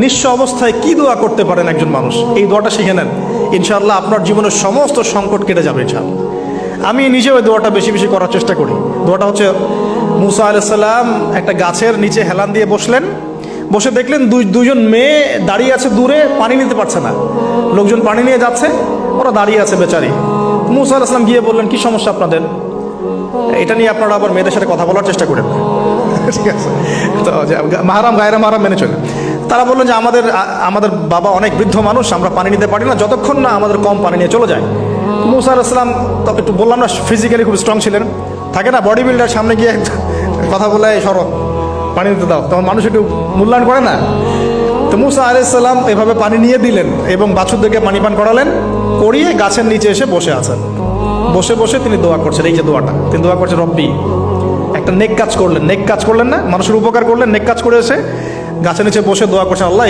নিঃস্ব অবস্থায় কি দোয়া করতে পারেন একজন মানুষ, এই দোয়াটা শিখে নেন, ইনশাআল্লাহ আপনার জীবনের সমস্ত সংকট কেটে যাবে ইনশাআল্লাহ। আমি নিজেও ওই দোয়াটা বেশি বেশি করার চেষ্টা করি। দোয়াটা হচ্ছে, মুসা আলাইহিস সালাম একটা গাছের নিচে হেলান দিয়ে বসলেন, বসে দেখলেন দুইজন মেয়ে দাঁড়িয়ে আছে দূরে, পানি নিতে পারছে না, লোকজন পানি নিয়ে যাচ্ছে, ওরা দাঁড়িয়ে আছে বেচারি। মুসা আলাইহিস সালাম গিয়ে বললেন, কি সমস্যা আপনাদের? এটা নিয়ে আপনারা আবার মেয়েদের সাথে কথা বলার চেষ্টা করেন, ঠিক আছে? তো মাহারাম গায়রা মাহারাম মেনে চলে। তারা বললেন যে আমাদের বাবা অনেক বৃদ্ধ মানুষ, আমরা পানি নিতে পারি না যতক্ষণ না আমাদের কম পানি নিয়ে চলে যায়। মুসা আলাইহিস সালাম তো একটু বললাম না, ফিজিক্যালি খুব স্ট্রং ছিলেন, থাকে না বডি বিল্ডার, সামনে গিয়ে কথা বলে সরব পানি দিতে দাও, তখন মানুষ একটু মূল্যায়ন করে না। তো মুসা আলাইহিস সালাম এভাবে পানি নিয়ে দিলেন এবং বাছুরদেরকে পানি পান করালেন, করিয়ে গাছের নিচে এসে বসে আছেন। বসে বসে তিনি দোয়া করছেন, এই যে দোয়াটা তিনি দোয়া করছেন, রব্বি, একটা নেক কাজ করলেন, নেক কাজ করলেন না, মানুষের উপকার করলেন, নেক কাজ করে এসে গাছের নিচে বসে দোয়া করছেন, আল্লাহ